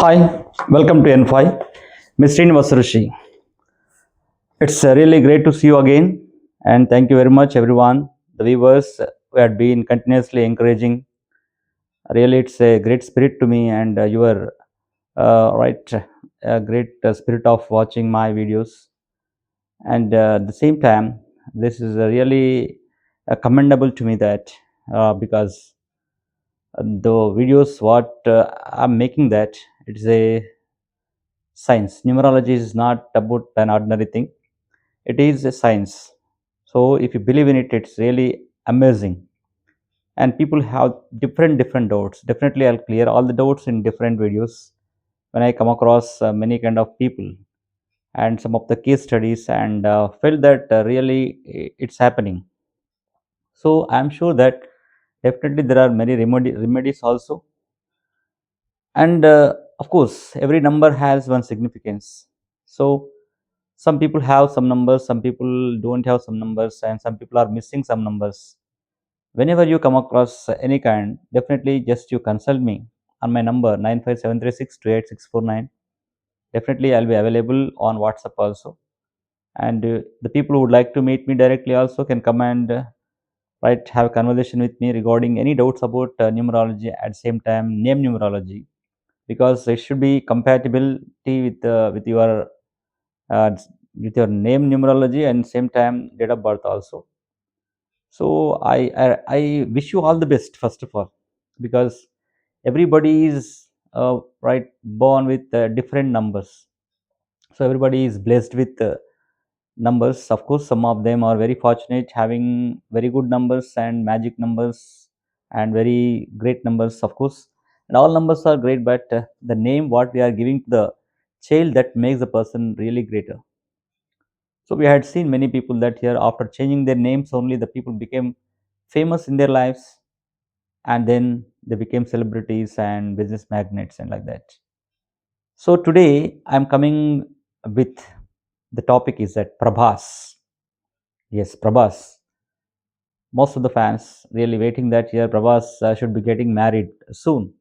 Hi, welcome to N5. Mr. Srinivas. It's really great to see you again, and thank you very much, everyone. The viewers who had been continuously encouraging. Really, it's a great spirit to me, and you are right, a great spirit of watching my videos. And at the same time, this is really commendable to me that because the videos what I'm making that it's a science. Numerology is not about an ordinary thing. It is a science. So if you believe in it, it's really amazing. And people have different doubts. Definitely, I'll clear all the doubts in different videos when I come across many kind of people and some of the case studies and felt that really it's happening. So I'm sure that definitely there are many remedies also. And of course, every number has one significance. So some people have some numbers, some people don't have some numbers, and some people are missing some numbers. Whenever you come across any kind, definitely just you consult me on my number 95736286649. Definitely I'll be available on WhatsApp also. And the people who would like to meet me directly also can come and right have a conversation with me regarding any doubts about numerology, at the same time name numerology, because it should be compatibility with your uh, with your name numerology and same time date of birth also. So I wish you all the best first of all, because everybody is right born with different numbers. So everybody is blessed with numbers. Of course, some of them are very fortunate having very good numbers and magic numbers and very great numbers, of course. And all numbers are great, but the name what we are giving to the child, that makes the person really greater. So we had seen many people that here after changing their names only the people became famous in their lives, and then they became celebrities and business magnates and like that. So today I'm coming with the topic is that Prabhas. Yes, Prabhas. Most of the fans really waiting that here Prabhas should be getting married soon.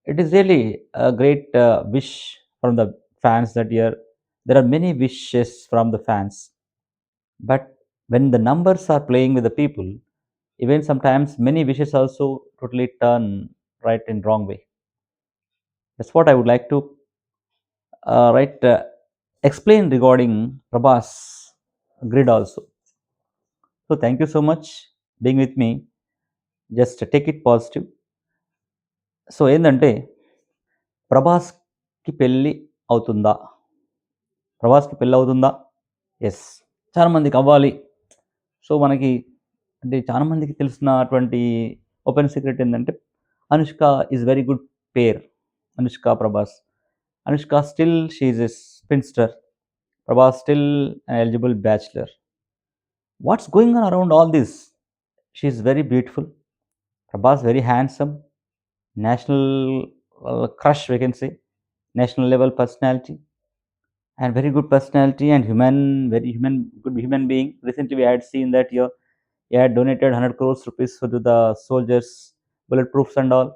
It is really a great wish from the fans that year. There are many wishes from the fans, but when the numbers are playing with the people, even sometimes many wishes also totally turn right in wrong way. That's what I would like to right explain regarding Prabhas grid also. So thank you so much being with me. Just take it positive. So ఏంటంటే ప్రభాస్కి పెళ్ళి అవుతుందా? ప్రభాస్కి పెళ్ళి అవుతుందా? Yes, చాలా మందికి అవ్వాలి. So మనకి అంటే చాలా మందికి తెలిసినటువంటి ఓపెన్ సీక్రెట్ ఏంటంటే Anushka is very good pair. Anushka Prabhas. Anushka still she is a spinster. Prabhas still eligible bachelor. What's going on around all this? She is very beautiful. Prabhas very handsome. National crush, we can say. National level personality and very good personality and human, very human, good human being. Recently we had seen that he had donated 100 crores rupees to the soldiers, bulletproofs and all.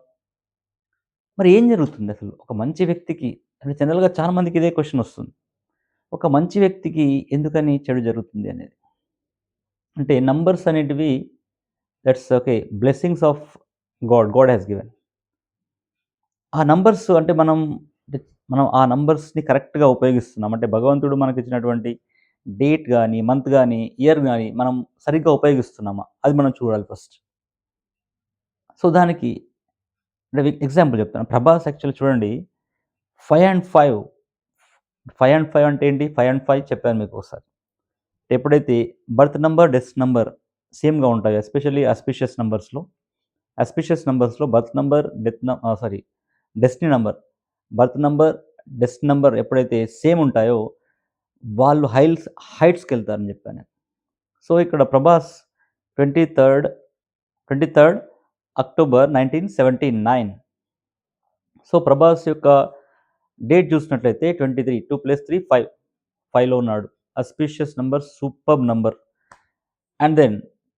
మరి ఏం జరుగుతుంది అసలు ఒక మంచి వ్యక్తికి? అంటే జనరల్గా చాలా మందికి ఇదే క్వశ్చన్ వస్తుంది. ఒక మంచి వ్యక్తికి ఎందుకని చెడు జరుగుతుంది అనేది. అంటే నంబర్స్ అనేటివి that's okay, blessings of God has given. ఆ నంబర్స్ అంటే అంటే మనం ఆ నంబర్స్‌ని కరెక్ట్‌గా ఉపయోగిస్తున్నాం. అంటే భగవంతుడు మనకిచ్చినటువంటి డేట్ గాని, మంత్ గాని, ఇయర్ గాని మనం సరిగ్గా ఉపయోగిస్తున్నామా? అది మనం చూడాలి ఫస్ట్. సో, దానికి అంటే ఎగ్జాంపుల్ చెప్తాను. 'ప్రభాస్' యాక్చువల్లీ చూడండి 5 అండ్ 5, 5 అండ్ 5 అంటే ఏంటి? 5 అండ్ 5 చెప్పాను మీకోసారి. ఎప్పుడైతే బర్త్ నంబర్, డెత్ నంబర్ సేమ్‌గా ఉంటాయో ఎస్పెషల్లీ ఆస్పిషియస్ నంబర్స్‌లో. ఆస్పిషియస్ నంబర్స్‌లో birth number, sorry, destiny number. Birth number, destiny number ఎప్పుడైతే సేమ్ ఉంటాయో వాళ్ళు హైట్స్‌కెళ్తారని చెప్పాను నేను. సో, ఇక్కడ 'ప్రభాస్' 23 23 అక్టోబర్ 1979. సో, 'ప్రభాస్' యొక్క డేట్ చూసినట్లయితే 23, 2 + 3 5, 5లో ఉన్నాడు. Auspicious number, superb number. And then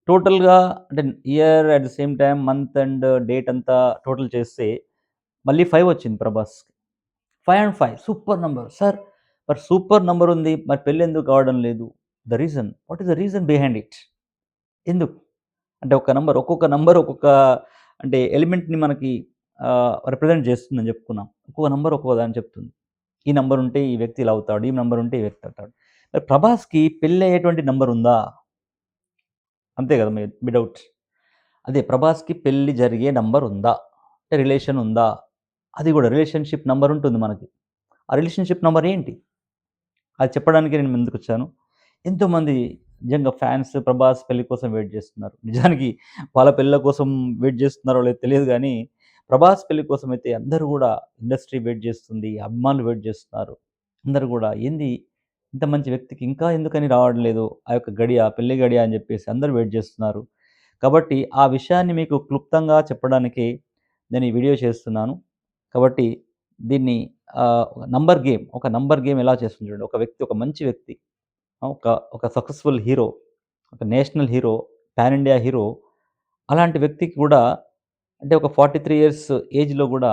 టోటల్‌గా అంటే year at the same time month and date అంతా టోటల్ చేస్తే మళ్ళీ 5 వచ్చింది 'ప్రభాస్‌కి'. 5 అండ్ 5 సూపర్ నంబర్. సార్ మరి సూపర్ నంబర్ ఉంది. మరి పెళ్లి ఎందుకు కావడం లేదు? The reason. What is the reason behind it? ఎందుకు? అంటే ఒక నంబర్ ఒక్కొక్క నంబర్ ఒక్కొక్క అంటే ఎలిమెంట్‌ని మనకి రిప్రజెంట్ చేస్తుందని చెప్పుకున్నాం. ఒక్కొక్క నంబర్ ఒక్కో దాన్ని చెప్తుంది. ఈ నంబర్ ఉంటే ఈ వ్యక్తి ఇలా అవుతాడు. ఈ నంబర్ ఉంటే ఈ వ్యక్తి అవుతాడు. మరి 'ప్రభాస్‌కి' పెళ్లయ్యేటువంటి నంబర్ ఉందా? అంతే కదా మీ డౌట్. అదే 'ప్రభాస్‌కి' పెళ్లి జరిగే నంబర్ ఉందా? అంటే రిలేషన్ ఉందా? అది కూడా రిలేషన్‌షిప్ నంబర్ ఉంటుంది మనకి. ఆ రిలేషన్‌షిప్ నంబర్ ఏంటి? అది చెప్పడానికి నేను ముందుకొచ్చాను. ఎంతోమంది నిజంగా ఫ్యాన్స్ 'ప్రభాస్' పెళ్లి కోసం వెయిట్ జేస్తున్నారు. నిజానికి వాళ్ళ పెళ్ళిళ్ళ కోసం వెయిట్ జేస్తున్నారో లేదో తెలియదు గానీ, 'ప్రభాస్' పెళ్లి కోసమైతే అందరూ గూడా ఇండస్ట్రీ వెయిట్ జేస్తుంది. అభిమానులు వెయిట్ జేస్తున్నారు. అందరూ గూడా ఏంది ఇంత మంచి వ్యక్తికి ఇంకా ఎందుకని రావట్లేదు ఆ యొక్క గడియ, పెళ్లి గడియ అని జెప్పేసి అందరూ వెయిట్ జేస్తున్నారు. కాబట్టి ఆ విషయాన్ని మీకు క్లుప్తంగా చెప్పడానికి నేను ఈ వీడియో చేస్తున్నాను. కాబట్టి దీన్ని ఒక నంబర్ గేమ్ ఎలా చేస్తుంది చూడండి. ఒక వ్యక్తి, ఒక మంచి వ్యక్తి, ఒక ఒక సక్సెస్‌ఫుల్ హీరో, ఒక national hero, pan India hero అలాంటి వ్యక్తికి కూడా అంటే ఒక 43 ఇయర్స్ ఏజ్‌లో గూడా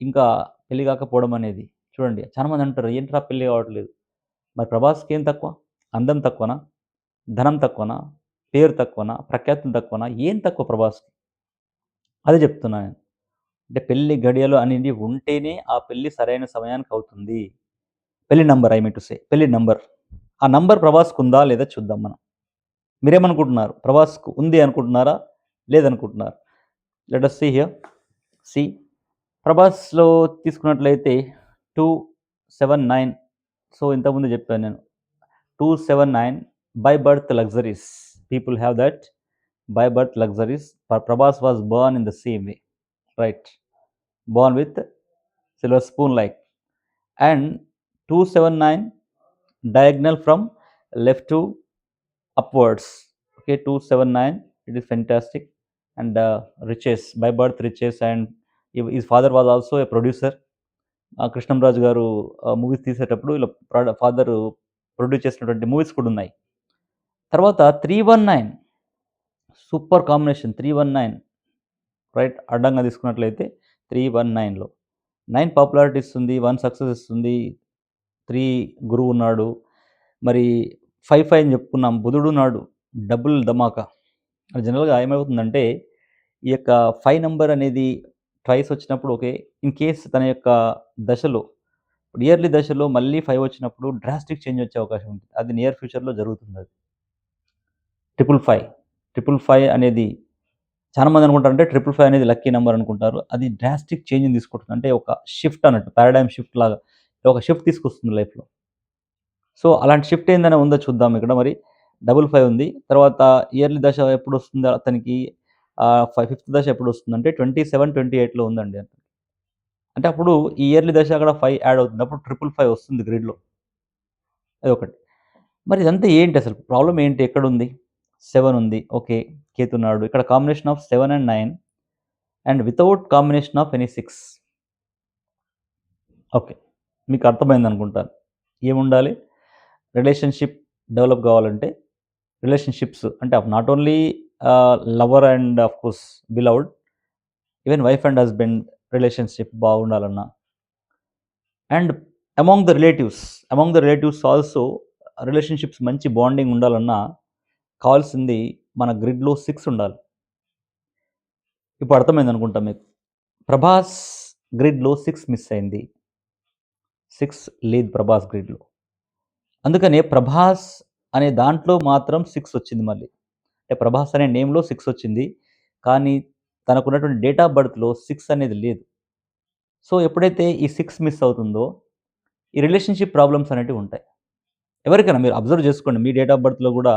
ఇంకా పెళ్లి కాకపోవడం అనేది చూడండి. చాలామంది అంటారు, "ఏంట్రా పెళ్లి కావట్లేదు." మరి 'ప్రభాస్‌కి' ఏం తక్కువ? అందం తక్కువనా? ధనం తక్కువనా? పేరు తక్కువనా? ప్రఖ్యాతులు తక్కువనా? ఏం తక్కువ 'ప్రభాస్‌కి'? అదే చెప్తున్నా నేను. అంటే పెళ్లి గడియలు అనేది ఉంటేనే ఆ పెళ్లి సరైన సమయానికి అవుతుంది. పెళ్లి number I mean to say పెళ్లి నంబర్. ఆ నంబర్ 'ప్రభాస్‌కుందా లేదా చూద్దాం మనం. మీరేమనుకుంటున్నారు? 'ప్రభాస్‌కు' ఉంది అనుకుంటున్నారా? లేదనుకుంటున్నారా? Let us see here. See 'ప్రభాస్‌లో' తీసుకున్నట్లయితే 279 సో ఇంతకుముందు చెప్పాను నేను. 279 by birth luxuries. People have that by birth luxuries. Prabhas was born in the same way, right? Born with silver spoon like. And 279 diagonal from left to upwards. Okay, 279. It is fantastic. And riches, by birth riches, and his father was also a producer. Krishnam Raju గారు movies తీసేటప్పుడు ఇలా father produce చేసినటువంటి movies కూడా ఉన్నాయి. తర్వాత 319 super combination 319 right. అడ్డంగా తీసుకున్నట్లయితే 319లో 9 popularity ఇస్తుంది, 1 సక్సెస్ ఇస్తుంది, 3 గురువు ఉన్నాడు. మరి 55 అని చెప్పుకున్నాం. బుధుడున్నాడు. డబుల్ ధమాకా. జనరల్‌గా ఏమవుతుందంటే, ఈ యొక్క 5 నంబర్ అనేది ట్వైస్ వచ్చినప్పుడు ఓకే. ఇన్ కేస్ తన యొక్క దశలో ఇయర్లీ దశలో మళ్ళీ 5 వచ్చినప్పుడు డ్రాస్టిక్ చేంజ్ వచ్చే అవకాశం ఉంది. అది నియర్ ఫ్యూచర్‌లో జరుగుతుందది. 555. 555 అనేది చాలామంది అనుకుంటారంటే 555 అనేది లక్కీ నంబర్ అనుకుంటారు. అది డ్రాస్టిక్ చేంజ్‌ని తీసుకొస్తుంది. అంటే ఒక షిఫ్ట్ అన్నట్టు. పారాడైమ్ షిఫ్ట్ లాగా. ఒక షిఫ్ట్ తీసుకొస్తుంది లైఫ్‌లో. సో, అలాంటి షిఫ్ట్ ఏదైనా ఉందో చూద్దాం ఇక్కడ మరి. 55 ఉంది. తర్వాత ఇయర్లీ దశ ఎప్పుడొస్తుందో అతనికి ఫిఫ్త్ దశ ఎప్పుడొస్తుందంటే 27, 28లో ఉందండి. అంటే అప్పుడు ఈ ఇయర్లీ దశ అక్కడ 5 యాడ్ అవుతుంది. అప్పుడు 555 వస్తుంది గ్రిడ్‌లో. అదొకటి. మరి ఇదంతా ఏంటి అసలు? ప్రాబ్లమ్ ఏంటి? ఎక్కడుంది? 7 ఉంది. ఓకే. కేతున్నాడు. ఇక్కడ combination of 7 and 9 and without combination of any 6. Okay. మీకు అర్థమైందనుకుంటాను. ఏముండాలి? రిలేషన్‌షిప్ డెవలప్ కావాలంటే రిలేషన్‌షిప్స్ అంటే not only lover and of course beloved, even wife and husband relationship బాగుండాలన్నా and among the relatives also relationships మంచి bonding ఉండాలన్నా కావాల్సింది మన గ్రిడ్‌లో 6 ఉండాలి. ఇప్పుడు అర్థమైందనుకుంటా మీకు. 'ప్రభాస్' గ్రిడ్‌లో 6 మిస్ అయింది. 6 లేదు 'ప్రభాస్' గ్రిడ్‌లో. అందుకనే 'ప్రభాస్' అనే దాంట్లో మాత్రం 6 వచ్చింది మళ్ళీ. అంటే 'ప్రభాస్' అనే నేమ్‌లో 6 వచ్చింది. కానీ తనకున్నటువంటి డేట్ ఆఫ్ బర్త్‌లో 6 అనేది లేదు. సో, ఎప్పుడైతే ఈ 6 మిస్ అవుతుందో, ఈ రిలేషన్‌షిప్ ప్రాబ్లమ్స్ అనేటివి ఉంటాయి. ఎవరికైనా మీరు అబ్జర్వ్ చేసుకోండి. మీ డేట్ ఆఫ్ బర్త్‌లో గూడా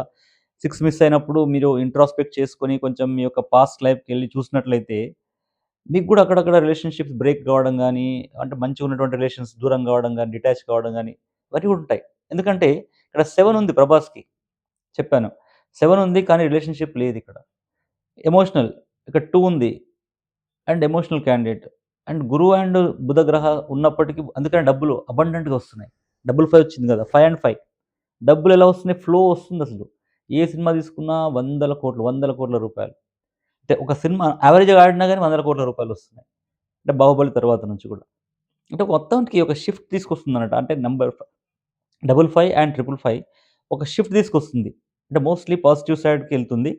6 మిస్ అయినప్పుడు మీరు ఇంట్రాస్పెక్ట్ చేసుకొని కొంచెం మీ యొక్క పాస్ట్ లైఫ్‌కెళ్ళి చూసినట్లయితే, మీకు కూడా అక్కడక్కడ రిలేషన్‌షిప్స్ బ్రేక్ కావడం గానీ, అంటే మంచిగా ఉన్నటువంటి రిలేషన్స్ దూరం కావడం గానీ, డిటాచ్ కావడం గానీ, ఇవన్నీ కూడా ఉంటాయి. ఎందుకంటే ఇక్కడ 7 ఉంది 'ప్రభాస్‌కి' చెప్పాను. 7 ఉంది కానీ రిలేషన్‌షిప్ లేదిక్కడ. ఎమోషనల్ ఇక్కడ 2 ఉంది. And emotional candidate. అండ్ గురువు అండ్ బుధ గ్రహ ఉన్నప్పటికీ అందుకనే డబ్బులు అబండెంట్‌గా వస్తున్నాయి. డబుల్ 5 వచ్చింది కదా! 5 అండ్ 5 డబ్బులెలా వస్తున్నాయి? ఫ్లో వస్తుందసలు. ఏ సినిమా తీసుకున్నా వందల కోట్లు, వందల కోట్ల రూపాయలు. అంటే ఒక సినిమా యావరేజ్‌గా ఆడినా గాని వందల కోట్ల రూపాయలొస్తున్నాయి. అంటే 'బాహుబలి' తర్వాత నుంచి కూడా. అంటే మొత్తానికి ఒక షిఫ్ట్ తీసుకొస్తుందన్నమాట. అంటే నంబర్ 55 అండ్ 555 ఒక షిఫ్ట్ తీసుకొస్తుంది. అంటే మోస్ట్‌లీ పాజిటివ్ సైడ్‌కెళ్తుంది.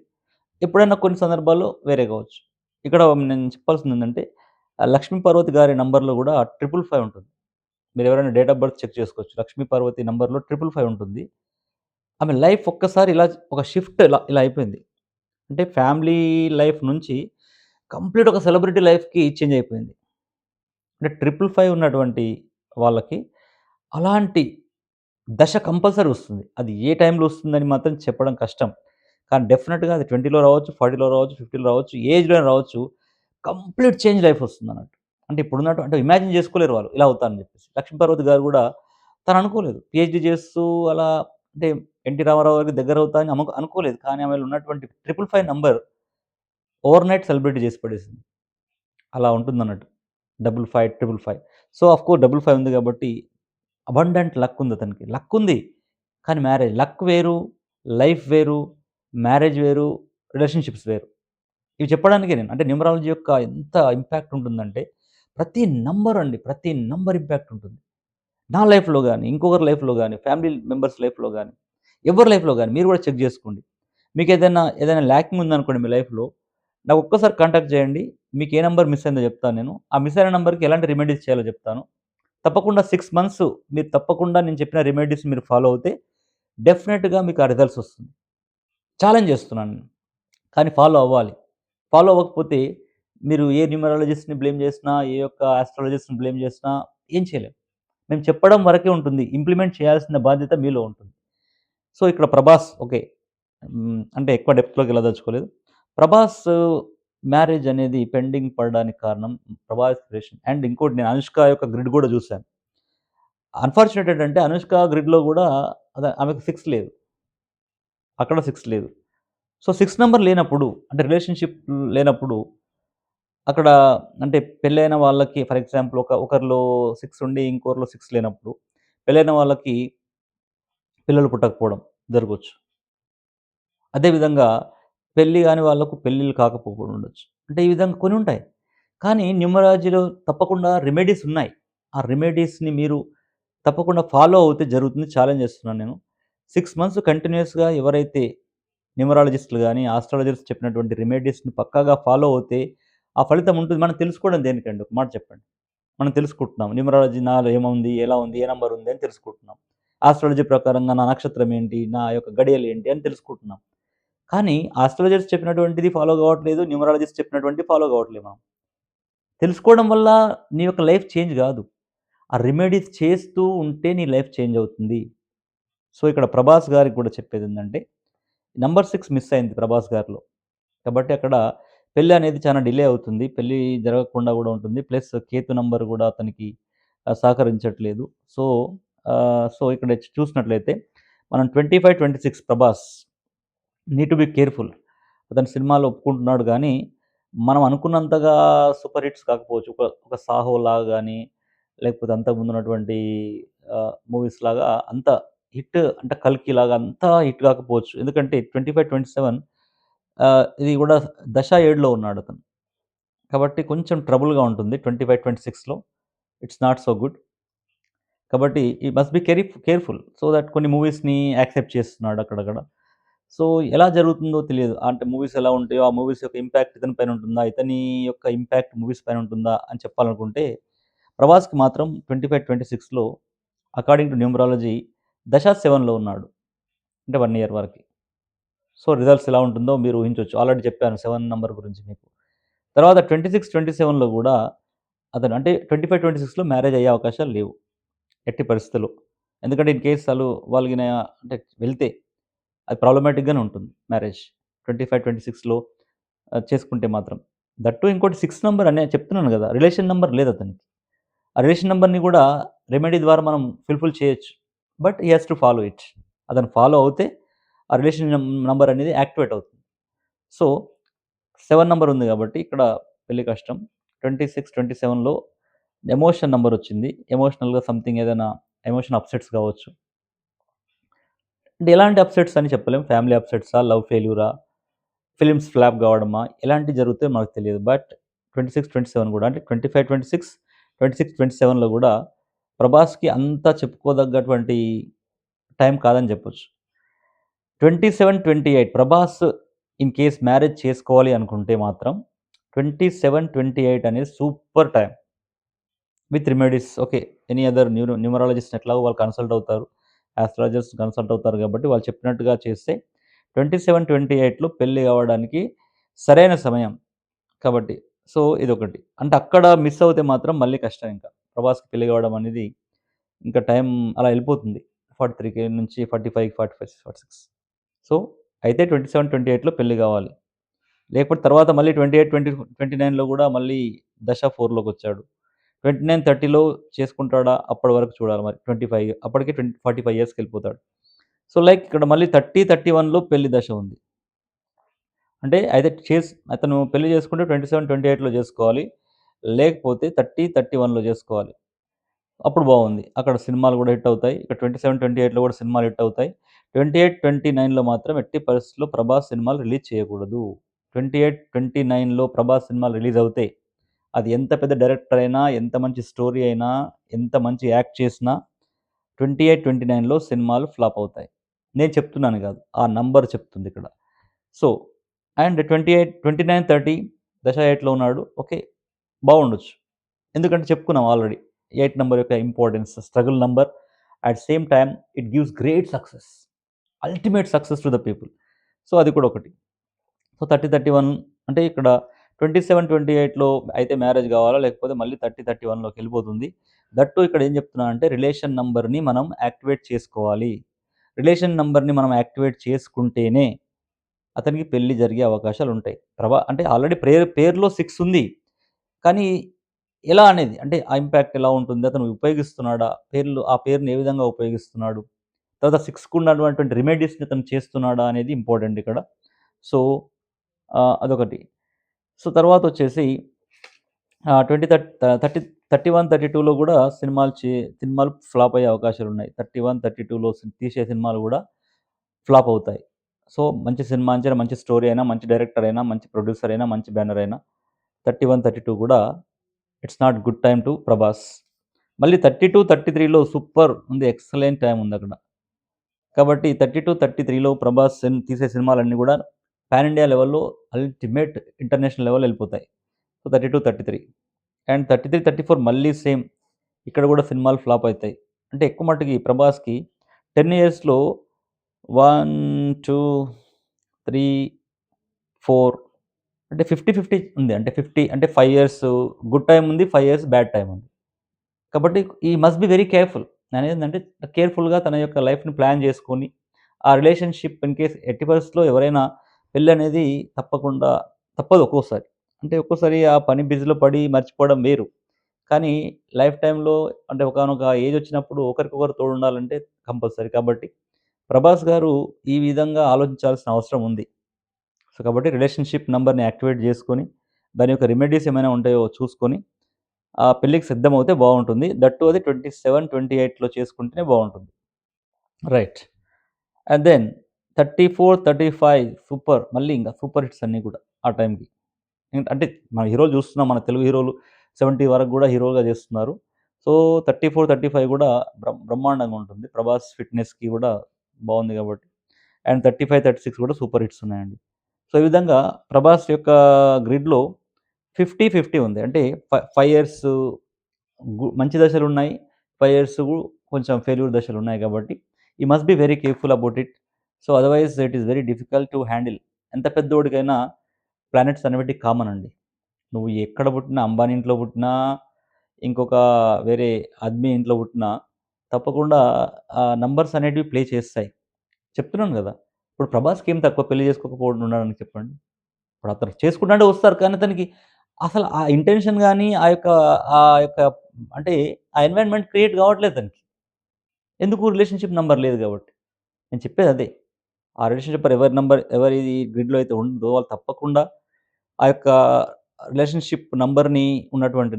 ఎప్పుడైనా కొన్ని సందర్భాల్లో వేరే కావచ్చు. ఇక్కడ నేను చెప్పాల్సిందేంటంటే 'లక్ష్మీ పార్వతి' గారి నంబర్‌లో గూడా 555 ఉంటుంది. మీరెవరైనా డేట్ ఆఫ్ బర్త్ చెక్ చేసుకోవచ్చు. 'లక్ష్మీ పార్వతి' నంబర్‌లో 555 ఉంటుంది. ఆమె లైఫ్ ఒక్కసారి ఇలా ఒక షిఫ్ట్ ఇలా ఇలా అయిపోయింది. అంటే ఫ్యామిలీ లైఫ్ నుంచి కంప్లీట్ ఒక సెలబ్రిటీ లైఫ్‌కి చేంజ్ అయిపోయింది. అంటే 555 ఉన్నటువంటి వాళ్ళకి అలాంటి దశ కంపల్సరీ వస్తుంది. అది ఏ టైంలో వస్తుందని మాత్రం చెప్పడం కష్టం. కానీ డెఫినిట్‌గా అది 20లో రావచ్చు, 40లో రావచ్చు, 50లో రావచ్చు, ఏ ఏజ్‌లో అయినా రావచ్చు. కంప్లీట్ చేంజ్ లైఫ్ వస్తుందన్నట్టు. అంటే ఇప్పుడున్నట్టు అంటే ఇమాజిన్ చేసుకోలేరు వాళ్ళు ఇలా అవుతారని చెప్పేసి. లక్ష్మీ పార్వతి గారు గూడా తను అనుకోలేదు. పీహెచ్‌డీ చేస్తూ అలా అంటే ఎన్టీ రామారావు గారికి దగ్గరవుతా అని అనుకోలేదు. కానీ ఆమెలో ఉన్నటువంటి 555 నంబర్ ఓవర్‌నైట్ సెలబ్రిటీ చేసి పడేసింది. అలా ఉంటుందన్నట్టు. 55, 555. సో, ఆఫ్‌కోర్స్ 55 ఉంది కాబట్టి అబండెంట్ లక్ ఉంది అతనికి. లక్ ఉంది. కానీ మ్యారేజ్ లక్ వేరు, లైఫ్ వేరు, మ్యారేజ్ వేరు, రిలేషన్‌షిప్స్ వేరు. ఇవి చెప్పడానికే నేను. అంటే న్యూమరాలజీ యొక్క ఎంత ఇంపాక్ట్ ఉంటుందంటే, ప్రతి నంబర్ అండి. ప్రతి నంబర్ ఇంపాక్ట్ ఉంటుంది. నా లైఫ్‌లో గాని, ఇంకొకరి లైఫ్‌లో గాని, ఫ్యామిలీ మెంబర్స్ లైఫ్‌లో గాని, ఎవరి లైఫ్‌లో గాని మీరు కూడా చెక్ జేసుకోండి. మీకేదైనా ల్యాకింగ్ ఉందనుకోండి మీ లైఫ్‌లో, నాకు ఒక్కసారి కాంటాక్ట్ చేయండి. మీకు ఏ నంబర్ మిస్ అయిందో చెప్తాను నేను. ఆ మిస్ అయిన నంబర్‌కి ఎలాంటి రెమెడీస్ చేయాలో చెప్తాను. తప్పకుండా 6 మంత్స్ మీరు తప్పకుండా నేను చెప్పిన రెమెడీస్ మీరు ఫాలో అవుతే డెఫినిట్‌గా మీకు ఆ రిజల్ట్స్ వస్తుంది. ఛాలెంజ్ చేస్తున్నాను నేను. కానీ ఫాలో అవ్వాలి. ఫాలో అవ్వకపోతే మీరు ఏ న్యూమరాలజిస్ట్‌ని బ్లేమ్ చేసినా, ఏ యొక్క ఆస్ట్రాలజిస్ట్‌ని బ్లేమ్ చేసినా ఏం చేయలేం. మేము చెప్పడం వరకే ఉంటుంది. ఇంప్లిమెంట్ చేయాల్సిన బాధ్యత మీలో ఉంటుంది. సో, ఇక్కడ 'ప్రభాస్' ఓకే. అంటే ఎక్కువ డెప్త్‌లోకి వెళ్ళదలుచుకోలేదు. 'ప్రభాస్' మ్యారేజ్ అనేది పెండింగ్ పడడానికి కారణం 'ప్రభాస్' రిలేషన్ అండ్ ఇంకోటి నేను 'అనుష్క' యొక్క గ్రిడ్ కూడా చూసాను. అన్‌ఫార్చునేట్ ఏంటంటే 'అనుష్క' గ్రిడ్‌లో కూడా ఆమెకు 6 లేదు. అక్కడ 6 లేదు. సో, 6 నంబర్ లేనప్పుడు అంటే రిలేషన్‌షిప్ లేనప్పుడు అక్కడ అంటే పెళ్ళైన వాళ్ళకి ఫర్ ఎగ్జాంపుల్ ఒకరిలో 6 ఉండి ఇంకొకరిలో 6 లేనప్పుడు పెళ్ళైన వాళ్ళకి పిల్లలు పుట్టకపోవడం జరగొచ్చు. అదే విధంగా పెళ్లి గాని వాళ్ళకు పెళ్ళిళ్ళు కాకపోకుండా ఉండొచ్చు. అంటే ఈ విధంగా కొన్ని ఉంటాయి. కానీ న్యూమరాలజీలో తప్పకుండా రెమెడీస్ ఉన్నాయి. ఆ రెమెడీస్‌ని మీరు తప్పకుండా ఫాలో అవుతే జరుగుతుంది. ఛాలెంజ్ చేస్తున్నాను నేను. 6 మంత్స్ కంటిన్యూయస్‌గా ఎవరైతే న్యూమరాలజిస్ట్‌లు గాని, ఆస్ట్రాలజర్స్ చెప్పినటువంటి రెమెడీస్‌ని పక్కాగా ఫాలో అవుతే ఆ ఫలితం ఉంటుంది. మనం తెలుసుకోవడం దేనికండి? ఒక మాట చెప్పండి. మనం తెలుసుకుంటున్నాం. న్యూమరాలజీ నాలో ఏముంది? ఎలా ఉంది? ఏ నంబర్ ఉంది? అని తెలుసుకుంటున్నాం. ఆస్ట్రాలజీ ప్రకారంగా నా నక్షత్రం ఏంటి? నా యొక్క గడియలు ఏంటి? అని తెలుసుకుంటున్నాం. కానీ ఆస్ట్రాలజర్స్ చెప్పినటువంటిది ఫాలో కావట్లేదు. న్యూమరాలజిస్ట్ చెప్పినటువంటిది ఫాలో కావట్లేదు మనం. తెలుసుకోవడం వల్ల నీ యొక్క లైఫ్ చేంజ్ గాదు. ఆ రెమెడీస్ చేస్తూ ఉంటే నీ లైఫ్ చేంజ్ అవుతుంది. సో, ఇక్కడ 'ప్రభాస్' గారికి కూడా చెప్పేదేందంటే, నంబర్ 6 మిస్ అయింది 'ప్రభాస్' గారిలో. కాబట్టి అక్కడ పెళ్లి అనేది చాలా డిలే అవుతుంది. పెళ్లి జరగకుండా గూడా ఉంటుంది. ప్లస్ కేతు నంబర్ గూడా అతనికి సహకరించట్లేదు. సో, ఇక్కడ చూసినట్లయితే మనం 25, 26 Prabhas need to be careful. అతను సినిమాలో ఒప్పుకుంటున్నాడు గానీ, మనం అనుకున్నంతగా సూపర్ హిట్స్ కాకపోవచ్చు. ఒక 'సాహో'లాగా గాని, లేకపోతే అంతకుముందున్నటువంటి మూవీస్ లాగా అంత హిట్ అంటే 'కల్కి'లాగా అంత హిట్ కాకపోవచ్చు. ఎందుకంటే 25, 27 ఇది గూడా దశ 7లో ఉన్నాడతను. కాబట్టి కొంచెం ట్రబుల్‌గా ఉంటుంది. 25, 26లో ఇట్స్ నాట్ సో గుడ్. కాబట్టి ఈ must be careful. So that కొన్ని మూవీస్‌ని యాక్సెప్ట్ చేస్తున్నాడు అక్కడక్కడ. సో ఎలా జరుగుతుందో తెలియదు. అంటే మూవీస్ ఎలా ఉంటాయో, ఆ మూవీస్ యొక్క ఇంపాక్ట్ ఇతని పైన ఉంటుందా? ఇతని యొక్క ఇంపాక్ట్ మూవీస్ పైన ఉంటుందా? అని చెప్పాలనుకుంటే 'ప్రభాస్‌కి' మాత్రం 25, 26లో అకార్డింగ్ టు న్యూమరాలజీ దశ 7లో ఉన్నాడు. అంటే 1 ఇయర్ వరకి. సో రిజల్ట్స్ ఎలా ఉంటుందో మీరు ఊహించొచ్చు. ఆల్రెడీ చెప్పాను 7 నంబర్ గురించి మీకు. తర్వాత 26, 27లో గూడా అతను అంటే 25, 26లో మ్యారేజ్ అయ్యే అవకాశాలు లేవు. ఎట్టి పరిస్థితుల్లో. ఎందుకంటే ఇన్ కేస్ వాళ్ళగిన అంటే వెళ్తే అది ప్రాబ్లమాటిక్‌గానే ఉంటుంది మ్యారేజ్. 25, 26లో చేసుకుంటే మాత్రం. దట్ టూ ఇంకోటి 6 నంబర్ అనే చెప్తున్నాను గదా! రిలేషన్ నంబర్ లేదతనికి. ఆ రిలేషన్ నంబర్‌ని గూడా రెమెడీ ద్వారా మనం ఫుల్‌ఫిల్ చేయొచ్చు. But he has to follow it. అతను ఫాలో అవుతే ఆ రిలేషన్ నంబర్ అనేది యాక్టివేట్ అవుతుంది. సో, 7 నంబర్ ఉంది గాబట్టి ఇక్కడ పెళ్లి కష్టం. 26, 27లో ఎమోషన్ నంబరొచ్చింది. ఎమోషనల్‌గా సంథింగ్ ఏదైనా ఎమోషన్ అప్‌సెట్స్ గావచ్చు. అంటే ఎలాంటి అప్‌సెట్స్ అని చెప్పలేం. ఫ్యామిలీ అప్‌సెట్సా? లవ్ ఫెయిల్యూరా? ఫిల్మ్స్ ఫ్లాప్ కావడమా? ఎలాంటివి జరుగుతాయో మనకు తెలియదు. బట్ 26, 27 కూడా అంటే 25, 26, 26, 27లో కూడా ప్రభాస్‌కి అంత చెప్పుకోదగ్గటువంటి టైం కాదని చెప్పొచ్చు. 27, 28 ప్రభాస్ ఇన్ కేస్ మ్యారేజ్ చేసుకోవాలి అనుకుంటే మాత్రం 27, 28 అనేది super time. With remedies. Okay. Any other numerologist ఎట్లాగో వాళ్ళు కన్సల్ట్ అవుతారు. ఆస్ట్రాలజర్స్ కన్సల్ట్ అవుతారు కాబట్టి వాళ్ళు చెప్పినట్టుగా చేస్తే 27, 28లో పెళ్లి అవ్వడానికి సరైన సమయం. కాబట్టి సో, ఇదొకటి. అంటే అక్కడ మిస్ అవుతే మాత్రం మళ్ళీ కష్టం ఇంకా. ప్రభాస్‌కి పెళ్లి కావడం అనేది ఇంకా టైం అలా వెళ్ళిపోతుంది. 43 నుంచి 45, 45, 46. సో, అయితే 27, 28లో పెళ్లి కావాలి. లేకపోతే తర్వాత మళ్ళీ 28, 29లో కూడా మళ్ళీ దశ 4లోకొచ్చాడు. 29, 30లో చేసుకుంటాడా? అప్పటి వరకు చూడాలి మరి. 25 అప్పటికే 45 ఇయర్స్‌కెళ్ళిపోతాడు. సో, లైక్ ఇక్కడ మళ్ళీ 30, 31లో పెళ్లి దశ ఉంది. అంటే అయితే అతను పెళ్లి చేసుకుంటే 27, 28లో చేసుకోవాలి. లేకపోతే 30, 31లో చేసుకోవాలి. అప్పుడు బావుంది. అక్కడ సినిమాలు గూడా హిట్ అవుతాయి. ఇక్కడ 27, 28లో కూడా సినిమాలు హిట్ అవుతాయి. 28, 29లో మాత్రం ఎట్టి పరిస్థితిలో ప్రభాస్ సినిమాలు రిలీజ్ చేయకూడదు. 28, 29లో ప్రభాస్ సినిమాలు రిలీజ్ అవుతే అది ఎంత పెద్ద డైరెక్టర్ అయినా, ఎంత మంచి స్టోరీ అయినా, ఎంత మంచి యాక్ట్ చేసినా 28, 29లో సినిమాలు ఫ్లాప్ అవుతాయి. నేను చెప్తున్నాను గాదు. ఆ నంబర్ చెప్తుందిక్కడ. సో, అండ్ 28, 29, 30 దశ 8లో ఉన్నాడు. ఓకే. బావుండొచ్చు. ఎందుకంటే చెప్పుకున్నాం ఆల్రెడీ. 8 నంబర్ యొక్క importance, struggle number. At same time it gives great success. Ultimate success to the people. So, అది కూడా ఒకటి. సో, 30, 31 అంటే ఇక్కడ 27, 28లో అయితే మ్యారేజ్ కావాలా? లేకపోతే మళ్ళీ 30, 31లోకెళ్ళిపోతుంది. దట్ టూ ఇక్కడ ఏం చెప్తున్నానంటే రిలేషన్ నంబర్‌ని మనం యాక్టివేట్ చేసుకోవాలి. రిలేషన్ నంబర్‌ని మనం యాక్టివేట్ చేసుకుంటేనే అతనికి పెళ్లి జరిగే అవకాశాలుంటాయి. అంటే ఆల్రెడీ పేరులో 6 ఉంది. కానీ ఎలా అనేది అంటే ఆ ఇంపాక్ట్ ఎలా ఉంటుంది? అతను ఉపయోగిస్తున్నాడా? ఆ పేరుని ఏ విధంగా ఉపయోగిస్తున్నాడు? తర్వాత 6కు ఉన్నటువంటి రెమెడీస్‌ని అతను చేస్తున్నాడా అనేది ఇంపార్టెంట్ ఇక్కడ. సో, అదొకటి. సో, తర్వాతొచ్చేసి 20 30 31, 32లో గూడా సినిమాలు ఫ్లాప్ అయ్యే అవకాశాలున్నాయి. 31, 32లో తీసే సినిమాలు గూడా ఫ్లాప్ అవుతాయి. సో, మంచి సినిమా అంచనా, మంచి స్టోరీ అయినా, మంచి డైరెక్టర్ అయినా, మంచి ప్రొడ్యూసర్ అయినా, మంచి బ్యానర్ అయినా 31, 32 కూడా it's not good time to Prabhas. మళ్ళీ 32, 33లో సూపర్ ఉంది. ఎక్సలెంట్ టైమ్ ఉందక్కడ. కాబట్టి 32, 33లో ప్రభాస్ తీసే సినిమాలన్నీ గూడా పాన్ ఇండియా లెవెల్‌లో అల్టిమేట్ ఇంటర్నేషనల్ లెవెల్ ఎళ్ళిపోతాయి. సో, 32, 33 అండ్ 33, 34 మళ్ళీ సేమ్. ఇక్కడ గూడా సినిమాలు ఫ్లాప్ అయితాయి. అంటే ఎక్కువ మట్టుకి ప్రభాస్‌కి 10 ఇయర్స్‌లో 1, 2, 3, 4 అంటే 50, 50 ఉంది. అంటే 50 అంటే 5 ఇయర్స్ గుడ్ టైమ్ ఉంది. 5 ఇయర్స్ బ్యాడ్ టైమ్ ఉంది. కాబట్టి ఈ మస్ట్ బి వెరీ కేర్‌ఫుల్. నేనేందంటే కేర్‌ఫుల్‌గా తన యొక్క లైఫ్‌ని ప్లాన్ చేసుకొని, ఆ రిలేషన్‌షిప్ ఇన్ కేస్ ఎట్టి పరిస్థితిలో ఎవరైనా పెళ్లనేది తప్పదు ఒక్కోసారి. అంటే ఒక్కోసారి ఆ పని బిజీలో పడి మర్చిపోవడం వేరు. కానీ లైఫ్ టైమ్‌లో అంటే ఒకానొక ఏజొచ్చినప్పుడు ఒకరికొకరు తోడుండాలంటే కంపల్సరీ. కాబట్టి ప్రభాస్ గారు ఈ విధంగా ఆలోచించాల్సిన అవసరం ఉంది. సో, కాబట్టి రిలేషన్‌షిప్ నంబర్‌ని యాక్టివేట్ జేసుకొని, దాని యొక్క రెమెడీస్ ఏమైనా ఉంటాయో చూసుకొని, ఆ పెళ్ళికి సిద్ధమవుతే బావుంటుంది. దట్ టూ అది 27, 28లో చేసుకుంటేనే బావుంటుంది. రైట్. And then 34, 35 super. మళ్ళీ ఇంక సూపర్ హిట్స్ అన్నీ కూడా ఆ టైంకి. అంటే మన హీరోలు చూస్తున్నాం. మన తెలుగు హీరోలు 70 వరకు గూడా హీరోలుగా చేస్తున్నారు. సో, 34, 35 గూడా బ్రహ్మాండంగా ఉంటుంది. ప్రభాస్ ఫిట్‌నెస్‌కి గూడా బావుంది గాబట్టి. అండ్ 35, 36 కూడా సూపర్ హిట్స్ ఉన్నాయండి. సో, ఈ విధంగా ప్రభాస్ యొక్క గ్రిడ్‌లో 50, 50 ఉంది. అంటే 5 ఇయర్స్ మంచి దశలున్నాయి. 5 ఇయర్స్ కొంచెం ఫెయిల్యూర్ దశలున్నాయి కాబట్టి, you must be very careful about it. So, otherwise it is very difficult to handle. ఎంత పెద్దోడికైనా ప్లానెట్స్ అనేటివి కామన్ అండి. నువ్వు ఎక్కడ పుట్టినా, అంబానీ ఇంట్లో పుట్టినా, ఇంకొక వేరే ఆద్మీ ఇంట్లో పుట్టినా, తప్పకుండా నంబర్స్ అనేటివి ప్లే చేస్తాయి. చెప్తున్నాను గదా! ఇప్పుడు 'ప్రభాస్‌కి' ఏం తక్కువ పెళ్లి చేసుకోకపోవడం ఉండడానికి చెప్పండి. ఇప్పుడు అతను చేసుకుంటాంటే వస్తారు. కానీ అతనికి అసలు ఆ ఇంటెన్షన్ గాని, ఆ యొక్క అంటే ఆ ఎన్వైర్న్‌మెంట్ క్రియేట్ కావట్లేదు తనకి. ఎందుకు రిలేషన్‌షిప్ నంబర్ లేదు కాబట్టి. నేను చెప్పేదదే. ఆ రిలేషన్‌షిప్ ఎవరి గ్రిడ్‌లో అయితే ఉందో వాళ్ళు తప్పకుండా ఆ యొక్క రిలేషన్‌షిప్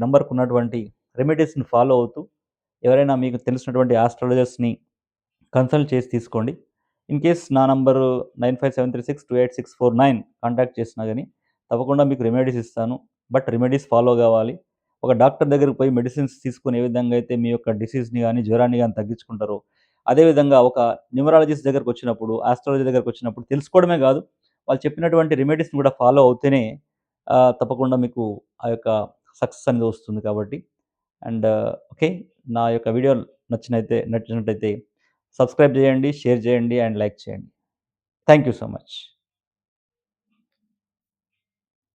నంబర్‌కున్నటువంటి రెమెడీస్‌ని ఫాలో అవుతూ ఎవరైనా మీకు తెలిసినటువంటి ఆస్ట్రాలజర్స్‌ని కన్సల్ట్ చేసి తీసుకోండి. ఇన్ కేస్ నా నంబరు 9573628649 కాంటాక్ట్ చేసినా గాని తప్పకుండా మీకు రెమెడీస్ ఇస్తాను. బట్ రెమెడీస్ ఫాలో గావాలి. ఒక డాక్టర్ దగ్గరికి పోయి మెడిసిన్స్ తీసుకొని ఏ విధంగా అయితే మీ యొక్క డిసీజ్‌ని గానీ, జ్వరాన్ని గానీ తగ్గించుకుంటారో, అదేవిధంగా ఒక న్యూమరాలజిస్ట్ దగ్గరకొచ్చినప్పుడు, ఆస్ట్రాలజీ దగ్గరకొచ్చినప్పుడు తెలుసుకోవడమే గాదు, వాళ్ళు చెప్పినటువంటి రెమెడీస్‌ని గూడా ఫాలో అవుతేనే తప్పకుండా మీకు ఆ యొక్క సక్సెస్ అనేది వస్తుంది కాబట్టి. And okay. నా యొక్క వీడియో నచ్చినట్టయితే సబ్స్క్రైబ్ జేయండి, షేర్ జేయండి అండ్ లైక్ చేయండి. Thank you so much.